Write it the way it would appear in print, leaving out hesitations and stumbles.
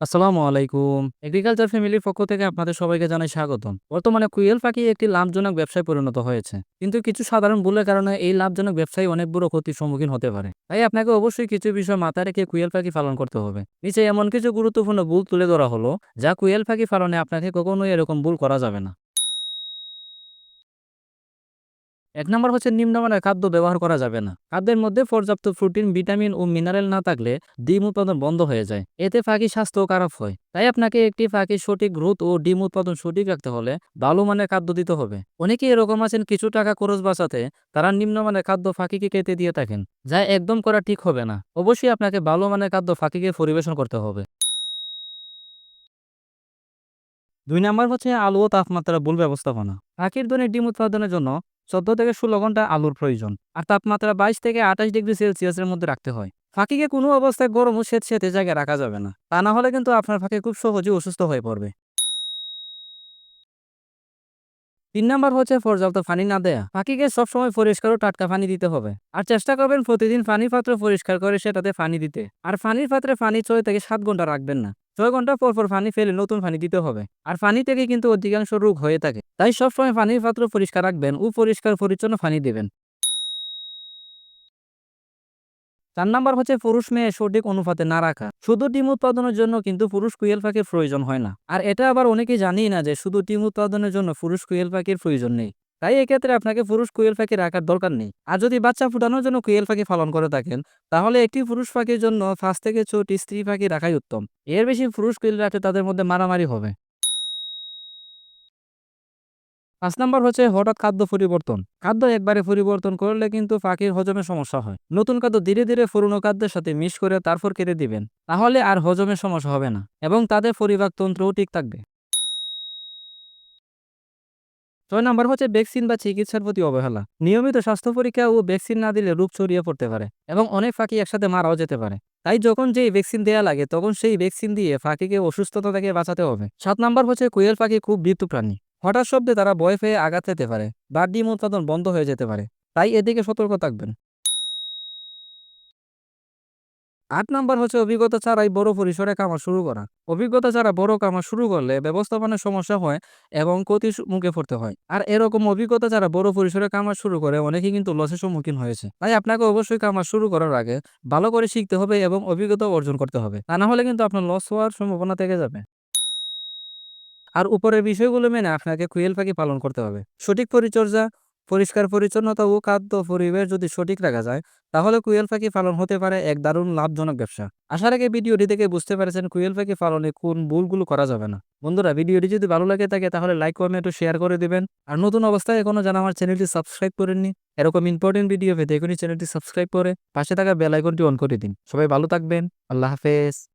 আসসালামু আলাইকুম। এগ্রিকালচার ফ্যামিলির পক্ষ থেকে আপনাদের সবাইকে জানাই স্বাগতম। বর্তমানে কুইল পাখি একটি লাভজনক ব্যবসায় পরিণত হয়েছে। কিন্তু কিছু সাধারণ ভুলের কারণে এই লাভজনক ব্যবসায় অনেক বড় ক্ষতির সম্মুখীন হতে পারে। তাই আপনাকে অবশ্যই কিছু বিষয় মাথায় রেখে কুইল পাখি পালন করতে হবে। নিচে এমন কিছু গুরুত্বপূর্ণ ভুল তুলে ধরা হলো, যা কুইল পাখি পালনে আপনাকে কখনোই এরকম ভুল করা যাবে না। ১ নাম্বার হচ্ছে নিম্নমানের খাদ্য ব্যবহার করা যাবে না। খাদ্যের মধ্যে পর্যাপ্ত প্রোটিন, ভিটামিন ও মিনারেল না থাকলে ডিম উৎপাদন বন্ধ হয়ে যায়। এতে পাখির স্বাস্থ্য খারাপ হয়। তাই আপনাকে একটি পাখির সঠিক গ্রোথ ও ডিম উৎপাদন সঠিক রাখতে হলে ভালো মানের খাদ্য দিতে হবে। অনেকেই এরকম আছেন কিছু টাকা খরচ বাঁচাতে তারা নিম্নমানের খাদ্য পাখিকে খেতে দিয়ে থাকেন, যা একদম করা ঠিক হবে না। অবশ্যই আপনাকে ভালো মানের খাদ্য পাখিকে পরিবেশন করতে হবে। ২ নাম্বার হচ্ছে আলো ও তাপমাত্রার ভুল ব্যবস্থাপনা। পাখির দৈনিক ডিম উৎপাদনের জন্য ১৪ থেকে ১৬ ঘন্টা আলোর প্রয়োজন। আর তাপমাত্রা ২২ থেকে ২৮ ডিগ্রি সেলসিয়াসের মধ্যে রাখতে হয়। পাখিকে কোনো অবস্থায় গরম ও স্যাঁতসেঁতে জায়গায় রাখা যাবে না। তা না হলে কিন্তু আপনার পাখি খুব সহজেই অসুস্থ হয়ে পড়বে। ৩ নাম্বার হচ্ছে পর্যাপ্ত পানি না দেয়া। পাখিকে সবসময় পরিষ্কার ও টাটকা পানি দিতে হবে। আর চেষ্টা করবেন প্রতিদিন পানির পাত্র পরিষ্কার করে সেটাতে পানি দিতে। আর পানির পাত্রে পানি ৬ থেকে ৭ ঘন্টা রাখবেন না। ৬ ঘন্টা পর পর পানি ফেলে নতুন পানি দিতে হবে। আর পানি থেকে কিন্তু অধিকাংশ রোগ হয়ে থাকে। তাই সবসময় পানির পাত্র পরিষ্কার রাখবেন ও পরিষ্কার পরিচ্ছন্ন পানি দেবেন। ৪ নাম্বার হচ্ছে পুরুষ মেয়ে সঠিক অনুপাতে না রাখা। শুধু ডিম উৎপাদনের জন্য কিন্তু পুরুষ কুইল পাখির প্রয়োজন হয় না। আর এটা আবার অনেকেই জানেই না যে শুধু ডিম উৎপাদনের জন্য পুরুষ কুইল পাখির প্রয়োজন নেই। তাই এক্ষেত্রে আপনাকে পুরুষ কুইল পাখি রাখার দরকার নেই। আর যদি বাচ্চা ফুটানোর জন্য কুইল পাখি পালন করে থাকেন, তাহলে একটি পুরুষ পাখির জন্য ৫ থেকে ৬টি স্ত্রী পাখি রাখাই উত্তম। এর বেশি পুরুষ কুইল রাখলে তাদের মধ্যে মারামারি হবে। ৫ নাম্বার হচ্ছে হঠাৎ খাদ্য পরিবর্তন। খাদ্য একবারে পরিবর্তন করলে কিন্তু পাখির হজমে সমস্যা হয়। নতুন খাদ্য ধীরে ধীরে পুরনো খাদ্যের সাথে মিক্স করে তারপর কেটে দিবেন। তাহলে আর হজমের সমস্যা হবে না এবং তাদের পরিপাক তন্ত্রও ঠিক থাকবে। ৬ নাম্বার হচ্ছে ভ্যাকসিন বা চিকিৎসার প্রতি অবহেলা। নিয়মিত স্বাস্থ্য পরীক্ষা ও ভ্যাকসিন না দিলে রোগ ছড়িয়ে পড়তে পারে এবং অনেক পাখি একসাথে মারাও যেতে পারে। তাই যখন যেই ভ্যাকসিন দেয়া লাগে তখন সেই ভ্যাকসিন দিয়ে পাখিকে অসুস্থতা থেকে বাঁচাতে হবে। ৭ নাম্বার হচ্ছে কোয়েল পাখি খুব ভীতু প্রাণী। হঠাৎ শব্দে তারা ভয় পেয়ে আঘাত পেতে পারে বা ডিম উৎপাদন বন্ধ হয়ে যেতে পারে। তাই এদিকে সতর্ক থাকবেন। ৮ নাম্বার হচ্ছে অভিজ্ঞতা ছাড়াই বড় পরিসরে খামার শুরু করা। অভিজ্ঞতা ছাড়া বড় খামার শুরু করলে ব্যবস্থাপনার সমস্যা হয় এবং ক্ষতির মুখে পড়তে হয়। আর এরকম অভিজ্ঞতা ছাড়া বড় পরিসরে খামার শুরু করে অনেকেই কিন্তু লসের সম্মুখীন হয়েছে। তাই আপনাকে অবশ্যই খামার শুরু করার আগে ভালো করে শিখতে হবে এবং অভিজ্ঞতা অর্জন করতে হবে। তা না হলে কিন্তু আপনার লস হওয়ার সম্ভাবনা থেকে যাবে। আর উপরের বিষয়গুলো মেনে আপনাকে কোয়েল পাখি পালন করতে হবে। সঠিক পরিচর্যা, পরিষ্কার পরিচ্ছন্নতা ও খাদ্য পরিবেশ যদি সঠিক রাখা যায়, তাহলে কোয়েল পাখি পালন হতে পারে এক দারুণ লাভজনক ব্যবসা। আশা রাখি ভিডিওটি দেখে বুঝতে পেরেছেন কোয়েল পাখি পালনে কোন ভুলগুলো করা যাবে না। বন্ধুরা, ভিডিওটি যদি ভালো লাগে থাকে তাহলে লাইক, কমেন্ট ও শেয়ার করে দিবেন। আর নতুন অবস্থায় এখনো যারা আমার চ্যানেলটি সাবস্ক্রাইব করেননি, এরকম ইম্পর্টেন্ট ভিডিও পেতে এখনই চ্যানেলটি সাবস্ক্রাইব করে পাশে থাকা বেল আইকনটি অন করে দিন। সবাই ভালো থাকবেন। আল্লাহ হাফেজ।